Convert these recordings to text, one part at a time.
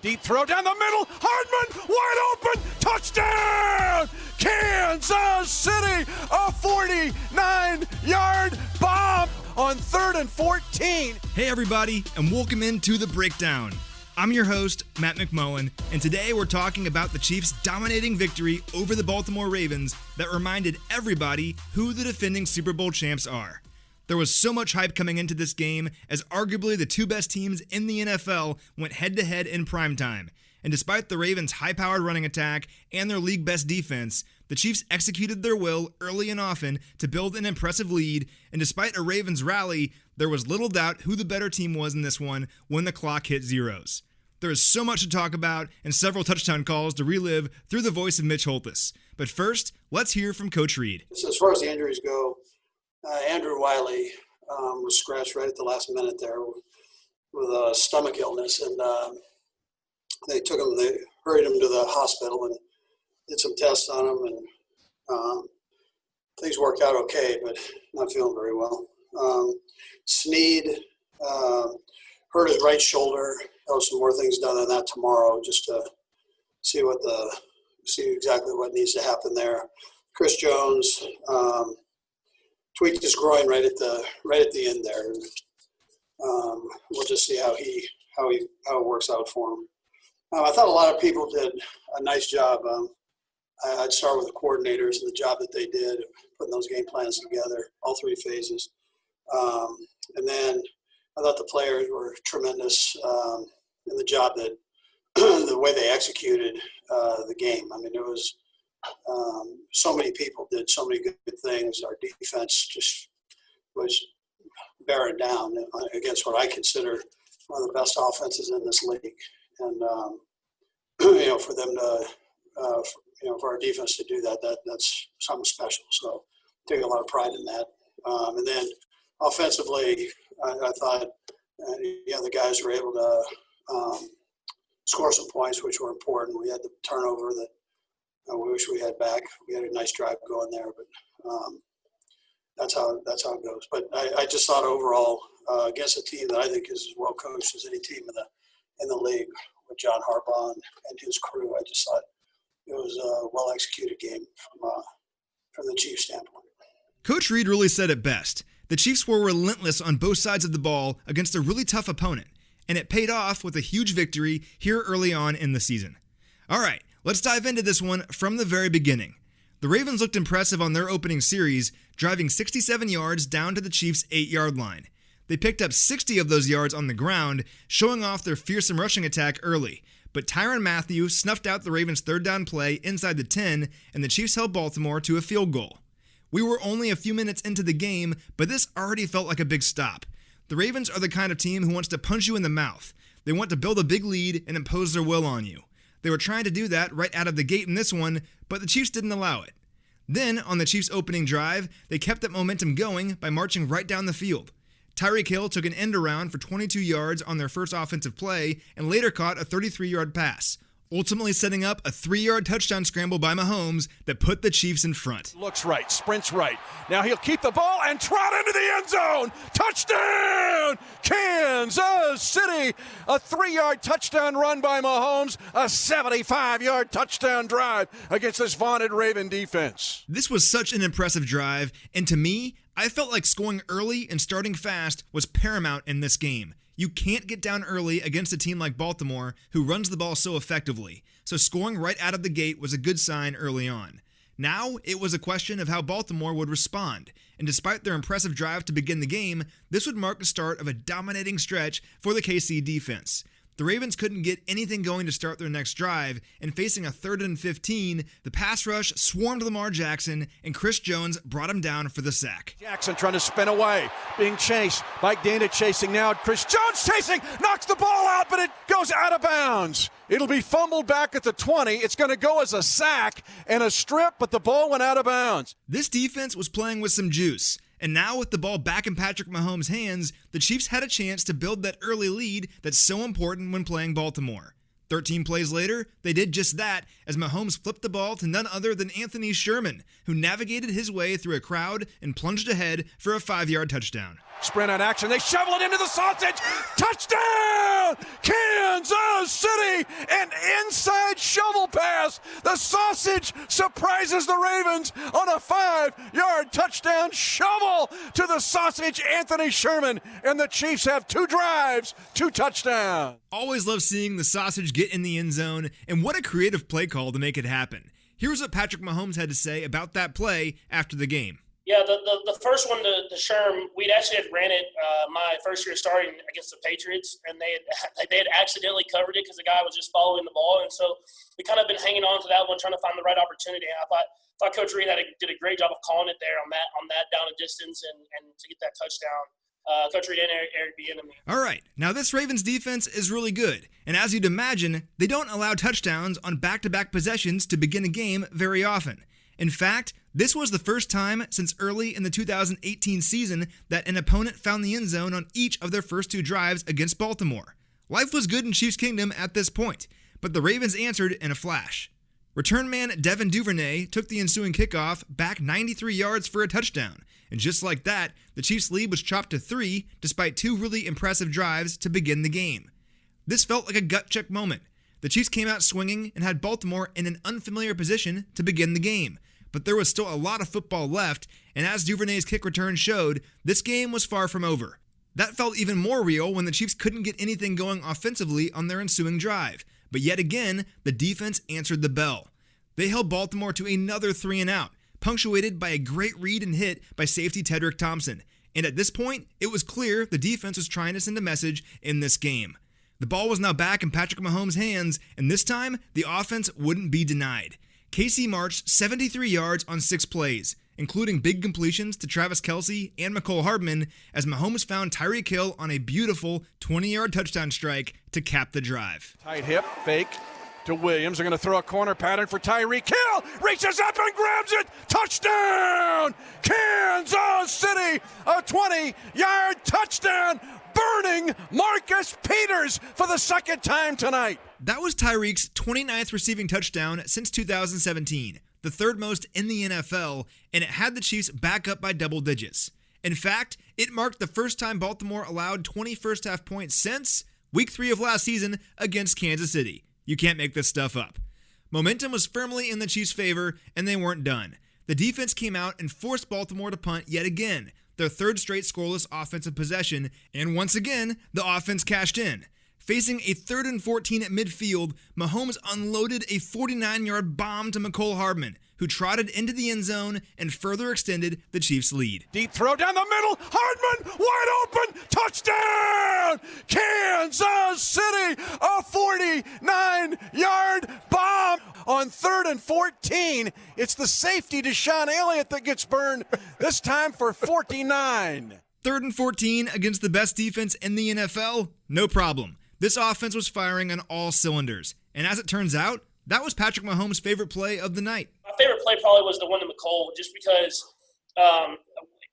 Deep throw down the middle. Hardman wide open. Touchdown! Kansas City. A 49-yard bomb on 3rd and 14. Hey everybody, and welcome into The Breakdown. I'm your host, Matt McMullen, and today we're talking about the Chiefs' dominating victory over the Baltimore Ravens that reminded everybody who the defending Super Bowl champs are. There was so much hype coming into this game as arguably the two best teams in the NFL went head-to-head in primetime. And despite the Ravens' high-powered running attack and their league-best defense, the Chiefs executed their will early and often to build an impressive lead, and despite a Ravens rally, there was little doubt who the better team was in this one when the clock hit zeros. There is so much to talk about and several touchdown calls to relive through the voice of Mitch Holthus. But first, let's hear from Coach Reid. So as far as the injuries go, Andrew Wiley was scratched right at the last minute there with a stomach illness, and they hurried him to the hospital and did some tests on him, and things worked out okay, but not feeling very well. Snead hurt his right shoulder. There'll some more things done on that tomorrow, just to see exactly what needs to happen there. Chris Jones tweaked his groin right at the end there. And, we'll just see how it works out for him. I thought a lot of people did a nice job. I'd start with the coordinators and the job that they did putting those game plans together, all three phases. And then I thought the players were tremendous in the job that the way they executed the game. I mean, it was so many people did so many good things. Our defense just was bearing down against what I consider one of the best offenses in this league. And, for them to, for our defense to do that's something special. So take a lot of pride in that. And then offensively, I thought, the guys were able to score some points, which were important. We had the turnover that we wish we had back. We had a nice drive going there, but that's how it goes. But I just thought overall, against a team that I think is as well coached as any team in the league with John Harbaugh and his crew, I just thought it was a well-executed game from the Chiefs' standpoint. Coach Reid really said it best. The Chiefs were relentless on both sides of the ball against a really tough opponent, and it paid off with a huge victory here early on in the season. All right, let's dive into this one from the very beginning. The Ravens looked impressive on their opening series, driving 67 yards down to the Chiefs' 8-yard line. They picked up 60 of those yards on the ground, showing off their fearsome rushing attack early. But Tyrann Mathieu snuffed out the Ravens' third down play inside the 10, and the Chiefs held Baltimore to a field goal. We were only a few minutes into the game, but this already felt like a big stop. The Ravens are the kind of team who wants to punch you in the mouth. They want to build a big lead and impose their will on you. They were trying to do that right out of the gate in this one, but the Chiefs didn't allow it. Then, on the Chiefs' opening drive, they kept that momentum going by marching right down the field. Tyreek Hill took an end around for 22 yards on their first offensive play and later caught a 33-yard pass, ultimately setting up a 3-yard touchdown scramble by Mahomes that put the Chiefs in front. Looks right, sprints right. Now he'll keep the ball and trot into the end zone. Touchdown! Kansas City! A 3-yard touchdown run by Mahomes, a 75-yard touchdown drive against this vaunted Raven defense. This was such an impressive drive, and to me, I felt like scoring early and starting fast was paramount in this game. You can't get down early against a team like Baltimore who runs the ball so effectively, so scoring right out of the gate was a good sign early on. Now, it was a question of how Baltimore would respond, and despite their impressive drive to begin the game, this would mark the start of a dominating stretch for the KC defense. The Ravens couldn't get anything going to start their next drive, and facing a 3rd and 15, the pass rush swarmed Lamar Jackson, and Chris Jones brought him down for the sack. Jackson trying to spin away, being chased. Mike Dana chasing now. Chris Jones chasing, knocks the ball out, but it goes out of bounds. It'll be fumbled back at the 20. It's going to go as a sack and a strip, but the ball went out of bounds. This defense was playing with some juice. And now with the ball back in Patrick Mahomes' hands, the Chiefs had a chance to build that early lead that's so important when playing Baltimore. 13 plays later, they did just that as Mahomes flipped the ball to none other than Anthony Sherman, who navigated his way through a crowd and plunged ahead for a 5-yard touchdown. Sprint on action, they shovel it into the sausage! Touchdown! Kansas City! City, an inside shovel pass. The Sausage surprises the Ravens on a 5-yard touchdown shovel to the Sausage, Anthony Sherman, and the Chiefs have 2 drives, 2 touchdowns. Always love seeing the Sausage get in the end zone, and what a creative play call to make it happen. Here's what Patrick Mahomes had to say about that play after the game. Yeah, the first one to Sherm, we'd actually had ran it my first year starting against the Patriots, and they had accidentally covered it because the guy was just following the ball, and so we kind of been hanging on to that one, trying to find the right opportunity. And I thought Coach Reed did a great job of calling it there on that down a distance and to get that touchdown. Coach Reed and Eric Bieniemy. All right, now this Ravens defense is really good, and as you'd imagine, they don't allow touchdowns on back-to-back possessions to begin a game very often. In fact, this was the first time since early in the 2018 season that an opponent found the end zone on each of their first 2 drives against Baltimore. Life was good in Chiefs Kingdom at this point, but the Ravens answered in a flash. Return man Devin Duvernay took the ensuing kickoff back 93 yards for a touchdown, and just like that, the Chiefs' lead was chopped to 3 despite 2 really impressive drives to begin the game. This felt like a gut-check moment. The Chiefs came out swinging and had Baltimore in an unfamiliar position to begin the game, but there was still a lot of football left, and as Duvernay's kick return showed, this game was far from over. That felt even more real when the Chiefs couldn't get anything going offensively on their ensuing drive, but yet again, the defense answered the bell. They held Baltimore to another 3-and-out, punctuated by a great read and hit by safety Tedrick Thompson, and at this point, it was clear the defense was trying to send a message in this game. The ball was now back in Patrick Mahomes' hands, and this time, the offense wouldn't be denied. KC marched 73 yards on 6 plays, including big completions to Travis Kelce and Mecole Hardman, as Mahomes found Tyreek Hill on a beautiful 20-yard touchdown strike to cap the drive. Tight hip, fake to Williams. They're going to throw a corner pattern for Tyreek Hill. Reaches up and grabs it. Touchdown! Kansas City, a 20-yard touchdown. Burning Marcus Peters for the second time tonight. That was Tyreek's 29th receiving touchdown since 2017, the 3rd most in the NFL, and it had the Chiefs back up by double digits. In fact, it marked the first time Baltimore allowed 20 first-half points since Week 3 of last season against Kansas City. You can't make this stuff up. Momentum was firmly in the Chiefs' favor, and they weren't done. The defense came out and forced Baltimore to punt yet again, their 3rd straight scoreless offensive possession, and once again, the offense cashed in. Facing a 3rd and 14 at midfield, Mahomes unloaded a 49-yard bomb to Mecole Hardman, who trotted into the end zone and further extended the Chiefs' lead. Deep throw down the middle. Hardman wide open. Touchdown! Kansas City, a 49-yard bomb. On 3rd and 14, it's the safety Deshaun Elliott that gets burned, this time for 49. 3rd and 14 against the best defense in the NFL? No problem. This offense was firing on all cylinders. And as it turns out, that was Patrick Mahomes' favorite play of the night. My favorite play probably was the one to Mecole, just because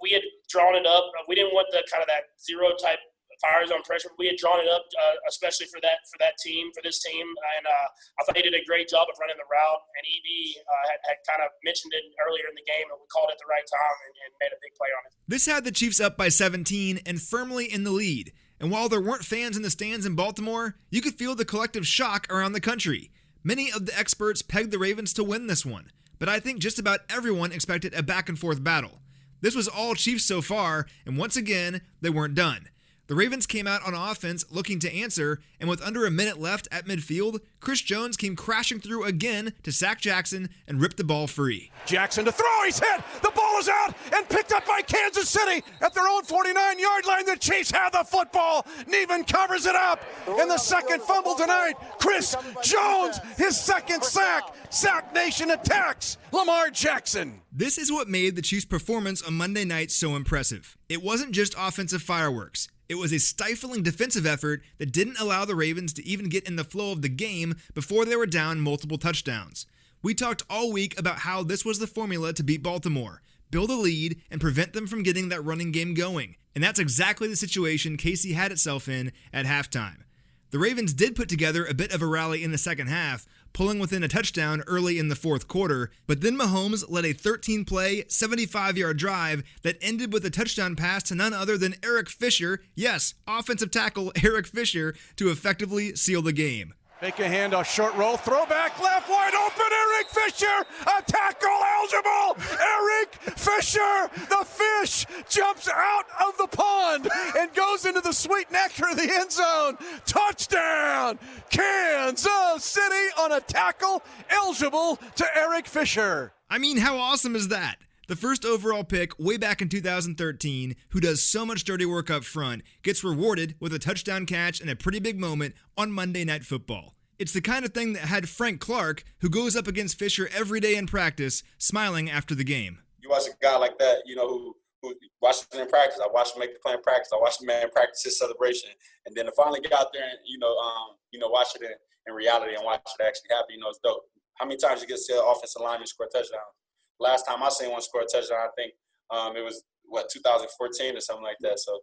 we had drawn it up. We didn't want the kind of that zero type fire zone pressure. We had drawn it up, especially for this team, and I thought he did a great job of running the route. And EB had kind of mentioned it earlier in the game, and we called it the right time and made a big play on it. This had the Chiefs up by 17 and firmly in the lead. And while there weren't fans in the stands in Baltimore, you could feel the collective shock around the country. Many of the experts pegged the Ravens to win this one, but I think just about everyone expected a back-and-forth battle. This was all Chiefs so far, and once again, they weren't done. The Ravens came out on offense looking to answer, and with under a minute left at midfield, Chris Jones came crashing through again to sack Jackson and rip the ball free. Jackson to throw, he's hit! The ball is out and picked up by Kansas City at their own 49-yard line. The Chiefs have the football. Nevin covers it up. And the second fumble tonight, Chris Jones, his second sack. Sack Nation attacks Lamar Jackson. This is what made the Chiefs' performance on Monday night so impressive. It wasn't just offensive fireworks. It was a stifling defensive effort that didn't allow the Ravens to even get in the flow of the game before they were down multiple touchdowns. We talked all week about how this was the formula to beat Baltimore, build a lead, and prevent them from getting that running game going. And that's exactly the situation KC had itself in at halftime. The Ravens did put together a bit of a rally in the second half, pulling within a touchdown early in the fourth quarter, but then Mahomes led a 13-play, 75-yard drive that ended with a touchdown pass to none other than Eric Fisher, yes, offensive tackle Eric Fisher, to effectively seal the game. Fake a handoff, short roll, throwback left, wide open, Eric Fisher, a tackle eligible, Eric Fisher, the fish, jumps out of the pond and goes into the sweet nectar of the end zone. Touchdown, Kansas City on a tackle eligible to Eric Fisher. I mean, how awesome is that? The first overall pick way back in 2013, who does so much dirty work up front, gets rewarded with a touchdown catch and a pretty big moment on Monday Night Football. It's the kind of thing that had Frank Clark, who goes up against Fisher every day in practice, smiling after the game. You watch a guy like that, who watches him in practice. I watched him make the play in practice. I watched the man practice his celebration. And then to finally get out there and, watch it in reality and watch it actually happen, it's dope. How many times you get to see an offensive lineman score a touchdown? Last time I seen one score a touchdown, I think it was, 2014 or something like that. So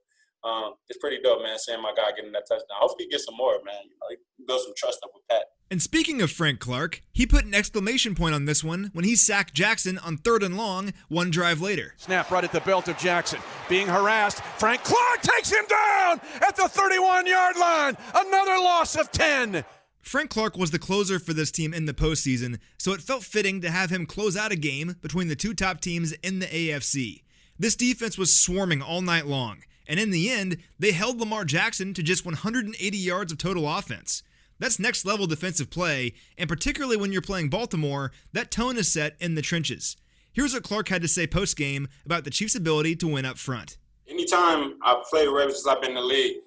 it's pretty dope, man, seeing my guy getting that touchdown. Hopefully he gets some more, man. He build some trust up with Pat. And speaking of Frank Clark, he put an exclamation point on this one when he sacked Jackson on 3rd and long one drive later. Snap right at the belt of Jackson. Being harassed, Frank Clark takes him down at the 31-yard line. Another loss of 10. Frank Clark was the closer for this team in the postseason, so it felt fitting to have him close out a game between the two top teams in the AFC. This defense was swarming all night long, and in the end, they held Lamar Jackson to just 180 yards of total offense. That's next-level defensive play, and particularly when you're playing Baltimore, that tone is set in the trenches. Here's what Clark had to say post-game about the Chiefs' ability to win up front. Anytime I've played the Ravens since I've been in the league,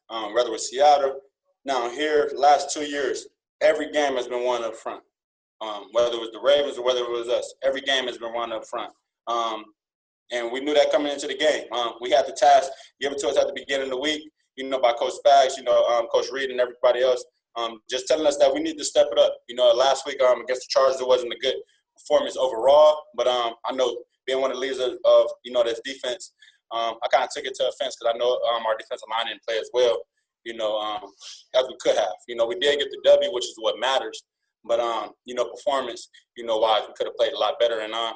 whether it was Seattle, now here, the last 2 years, every game has been won up front. Whether it was the Ravens or whether it was us, every game has been won up front. And we knew that coming into the game. We had the task given to us at the beginning of the week, by Coach Spags, Coach Reed and everybody else, just telling us that we need to step it up. Last week against the Chargers, it wasn't a good performance overall, but I know being one of the leaders of this defense, I kind of took it to offense because I know our defensive line didn't play as well. As we could have. We did get the W, which is what matters. But, performance, wise, we could have played a lot better. And I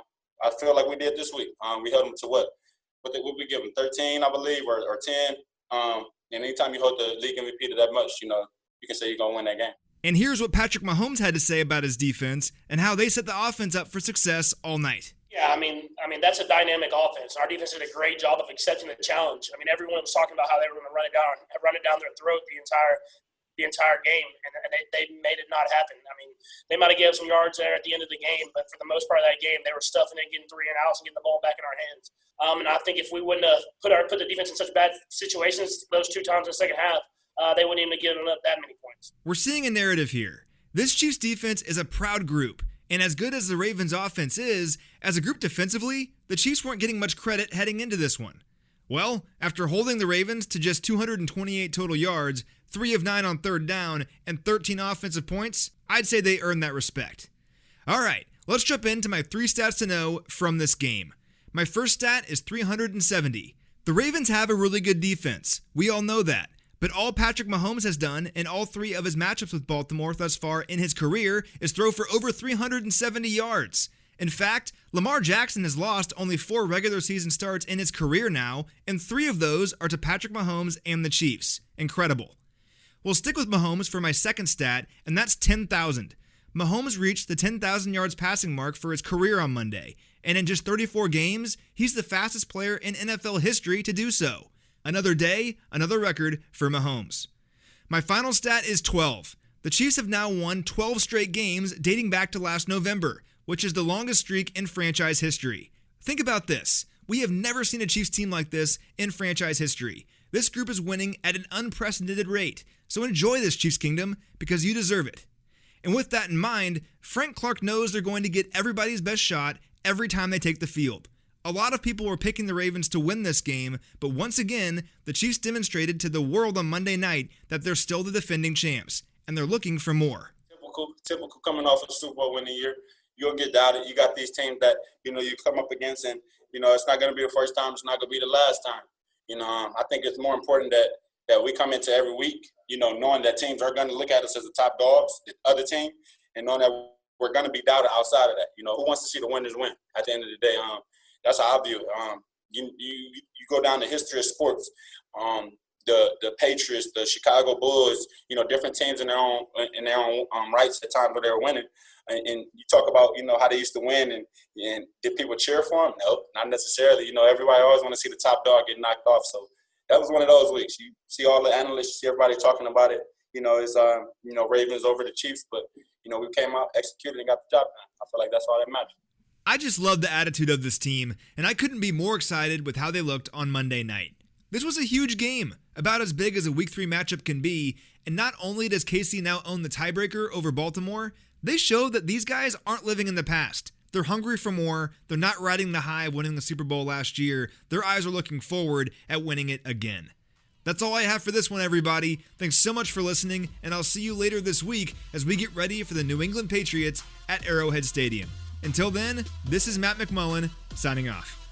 feel like we did this week. We held them to what did we give them, 13, I believe, or 10. And anytime you hold the league MVP to that much, you can say you're going to win that game. And here's what Patrick Mahomes had to say about his defense and how they set the offense up for success all night. Yeah, I mean that's a dynamic offense. Our defense did a great job of accepting the challenge. Everyone was talking about how they were going to run it down their throat the entire game, and they made it not happen. They might have given some yards there at the end of the game, but for the most part of that game, they were stuffing it, getting 3 and outs, and getting the ball back in our hands. And I think if we wouldn't have put the defense in such bad situations those 2 times in the second half, they wouldn't even have given up that many points. We're seeing a narrative here. This Chiefs defense is a proud group. And as good as the Ravens' offense is, as a group defensively, the Chiefs weren't getting much credit heading into this one. Well, after holding the Ravens to just 228 total yards, 3 of 9 on 3rd down, and 13 offensive points, I'd say they earned that respect. All right, let's jump into my 3 stats to know from this game. My first stat is 370. The Ravens have a really good defense. We all know that. But all Patrick Mahomes has done in all 3 of his matchups with Baltimore thus far in his career is throw for over 370 yards. In fact, Lamar Jackson has lost only 4 regular season starts in his career now, and 3 of those are to Patrick Mahomes and the Chiefs. Incredible. We'll stick with Mahomes for my second stat, and that's 10,000. Mahomes reached the 10,000 yards passing mark for his career on Monday, and in just 34 games, he's the fastest player in NFL history to do so. Another day, another record for Mahomes. My final stat is 12. The Chiefs have now won 12 straight games dating back to last November, which is the longest streak in franchise history. Think about this. We have never seen a Chiefs team like this in franchise history. This group is winning at an unprecedented rate, so enjoy this Chiefs kingdom because you deserve it. And with that in mind, Frank Clark knows they're going to get everybody's best shot every time they take the field. A lot of people were picking the Ravens to win this game, but once again, the Chiefs demonstrated to the world on Monday night that they're still the defending champs, and they're looking for more. Typical coming off a Super Bowl winning year. You'll get doubted. You got these teams that, you come up against, and, it's not going to be the first time. It's not going to be the last time. I think it's more important that we come into every week, knowing that teams are going to look at us as the top dogs, the other team, and knowing that we're going to be doubted outside of that. Who wants to see the winners win at the end of the day? That's how I view it. You go down the history of sports. the Patriots, the Chicago Bulls, different teams in their own rights at times where they were winning. And you talk about, how they used to win and did people cheer for them? No, not necessarily. Everybody always want to see the top dog get knocked off. So that was one of those weeks. You see all the analysts, you see everybody talking about it. It's Ravens over the Chiefs, but we came out, executed, and got the job done. I feel like that's all that matters. I just love the attitude of this team, and I couldn't be more excited with how they looked on Monday night. This was a huge game, about as big as a Week 3 matchup can be, and not only does KC now own the tiebreaker over Baltimore, they show that these guys aren't living in the past. They're hungry for more, they're not riding the high of winning the Super Bowl last year, their eyes are looking forward at winning it again. That's all I have for this one, everybody. Thanks so much for listening, and I'll see you later this week as we get ready for the New England Patriots at Arrowhead Stadium. Until then, this is Matt McMullen, signing off.